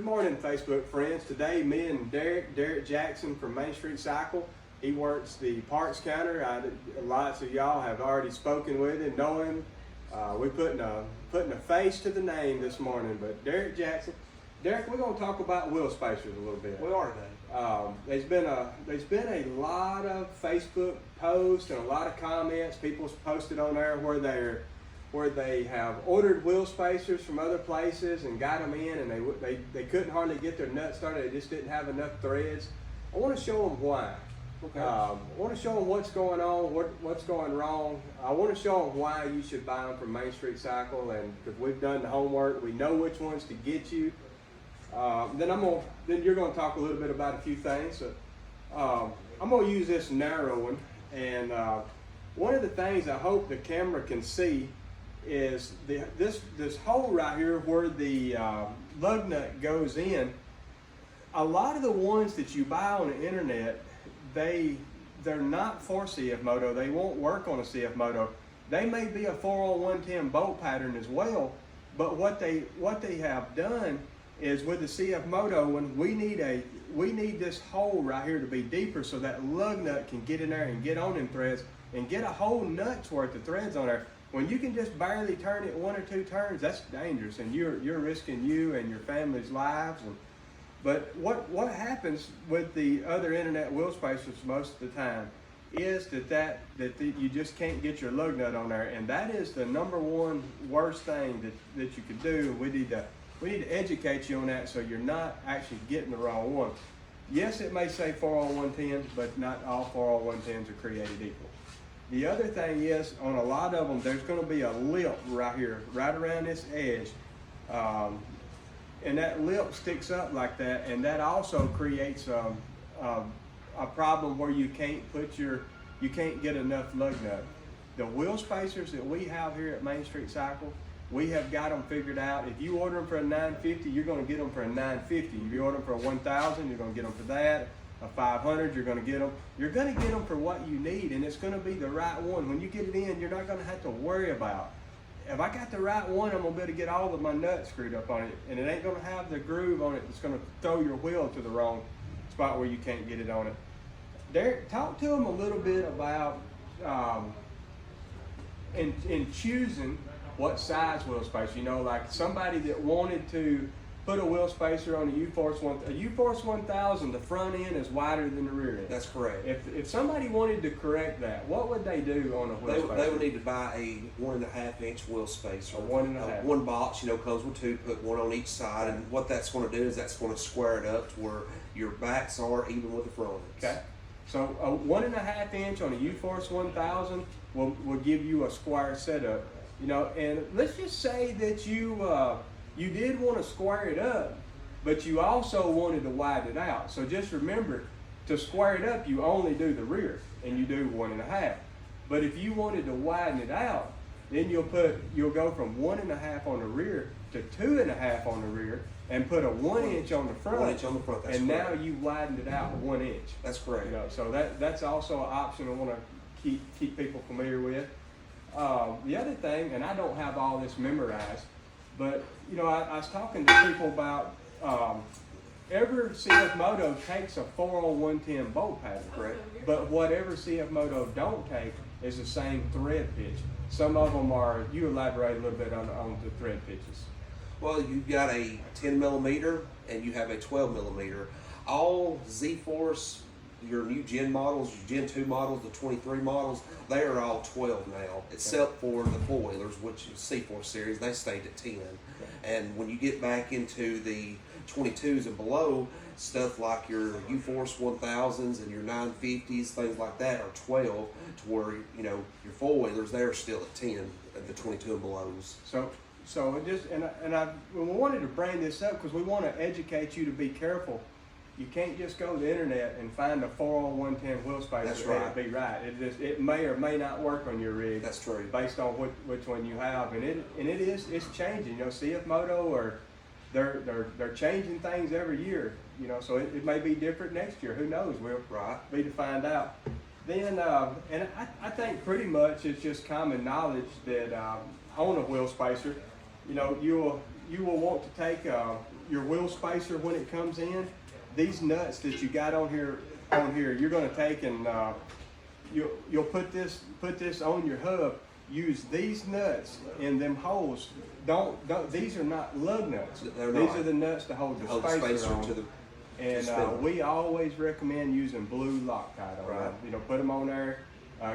Good morning, Facebook friends. Today, me and Derek Jackson from Main Street Cycle. He works the parts counter. Lots of y'all have already spoken with him, know him. We're putting a face to the name this morning. But Derek Jackson, Derek, we're going to talk about wheel spacers a little bit. We are today. There's been a lot of Facebook posts and a lot of comments. People's posted on there where they have ordered wheel spacers from other places and got them in, and they couldn't hardly get their nuts started. They just didn't have enough threads. I want to show them why. Okay. I want to show them what's going on, what's going wrong. I want to show them why you should buy them from Main Street Cycle, and because we've done the homework, we know which ones to get you. Then you're going to talk a little bit about a few things. So, I'm going to use this narrow one, and one of the things I hope the camera can see is this hole right here where the lug nut goes in. A lot of the ones that you buy on the internet, they're not for CF Moto. They won't work on a CF Moto. They may be a 40110 bolt pattern as well, but what they have done is with the CF Moto, when we need this hole right here to be deeper so that lug nut can get in there and get on them threads and get a whole nut's worth of threads on there. When you can just barely turn it 1 or 2 turns, that's dangerous, and you're risking you and your family's lives. But what happens with the other internet wheel spacers most of the time is that you just can't get your lug nut on there, and that is the #1 worst thing that you could do. We need to educate you on that so you're not actually getting the wrong one. Yes, it may say 40110s, but not all 40110s are created equal. The other thing is, on a lot of them, there's going to be a lip right here, right around this edge. And that lip sticks up like that, and that also creates a problem where you can't get enough lug nut. The wheel spacers that we have here at Main Street Cycle, we have got them figured out. If you order them for a $950, you're going to get them for a $950. If you order them for a $1,000, you're going to get them for that. A $500, you're going to get them. You're going to get them for what you need, and it's going to be the right one. When you get it in, you're not going to have to worry about, if I got the right one, I'm going to be able to get all of my nuts screwed up on it, and it ain't going to have the groove on it that's going to throw your wheel to the wrong spot where you can't get it on it. Derek, talk to them a little bit about in choosing what size wheel spacer. You know, like somebody that wanted to put a wheel spacer on a U-Force 1000, the front end is wider than the rear end. That's correct. If somebody wanted to correct that, what would they do on a wheel spacer? They would need to buy a 1.5 inch wheel spacer. A 1.5. One box, comes with 2, put one on each side, and what that's going to do is that's going to square it up to where your backs are even with the front ends. Okay. So a 1.5 inch on a U-Force 1000 will give you a square setup. And let's just say that you did want to square it up, but you also wanted to widen it out. So just remember, to square it up, you only do the rear, and you do 1.5. But if you wanted to widen it out, then you'll go from 1.5 on the rear to 2.5 on the rear, and put a 1 inch on the front. 1 inch on the front. That's and correct. Now you widened it out 1 inch. That's correct. So that's also an option I want to keep people familiar with. The other thing, and I don't have all this memorized, but I was talking to people about every CF Moto takes a 40110 bolt pattern, correct? But whatever CF Moto don't take is the same thread pitch. Some of them are. You elaborate a little bit on the thread pitches. Well, you've got a 10 millimeter and you have a 12 millimeter. All Z-Force, your new Gen models, your Gen 2 models, the 23 models, they are all 12 now, except for the 4-wheelers, which is C-Force series, they stayed at 10. And when you get back into the 22s and below, stuff like your U-Force 1000s and your 950s, things like that are 12, to where, your 4-wheelers, they're still at 10, at the 22 and belows. So it just, we wanted to bring this up because we want to educate you to be careful. You can't just go to the internet and find a 40110 wheel spacer. That's right. Be right. It may or may not work on your rig. That's true. Based on which one you have, it's changing. CF Moto, or they're changing things every year. So it may be different next year. Who knows? We'll be to find out. Then and I think pretty much it's just common knowledge that on a wheel spacer, you will want to take your wheel spacer when it comes in, these nuts that you got on here, you're going to take and you'll put this on your hub. Use these nuts in them holes. Don't these are not lug nuts. They're These not. are the nuts to hold the Hold the spacer spacer on. to the And spindle. we always recommend using blue Loctite on Right. that. You know, put them on there.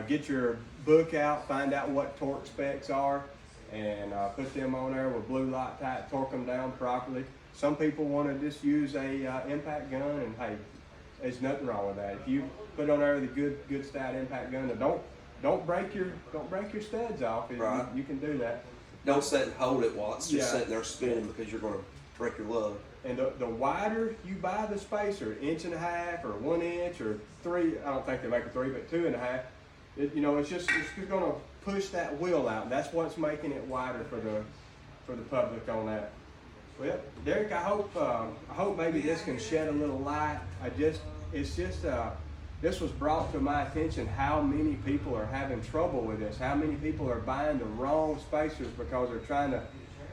Get your book out, find out what torque specs are, and put them on there with blue Loctite. Torque them down properly. Some people want to just use a impact gun, and hey, there's nothing wrong with that. If you put on there the good stout impact gun, and don't break your studs off. Right. You can do that. Don't sit and hold it while it's just Yeah. sitting there spinning because you're going to break your lug. And the wider you buy the spacer, 1.5 or 1 inch or 3, I don't think they make a 3, but 2.5. It's just going to push that wheel out. That's what's making it wider for the public on that. Well, Derek, I hope maybe this can shed a little light. This was brought to my attention how many people are having trouble with this. How many people are buying the wrong spacers because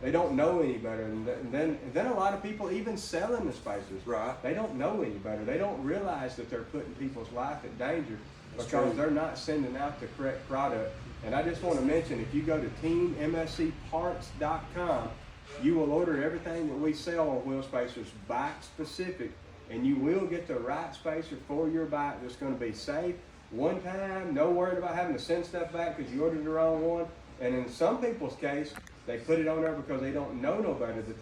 they don't know any better. And then a lot of people even selling the spacers. Right. They don't know any better. They don't realize that they're putting people's life at danger That's because true. they're not sending out the correct product. And I just want to mention, if you go to teammscparts.com, you will order everything that we sell on wheel spacers bike specific, and you will get the right spacer for your bike that's going to be safe one time, no worrying about having to send stuff back because you ordered the wrong one. And in some people's case, they put it on there because they don't know no better that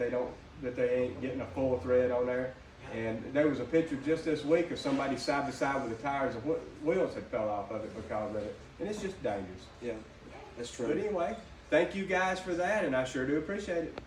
they ain't getting a full thread on there. And there was a picture just this week of somebody side by side with the tires and wheels had fell off of it because of it. And it's just dangerous. Yeah, that's true. But anyway, thank you guys for that, and I sure do appreciate it.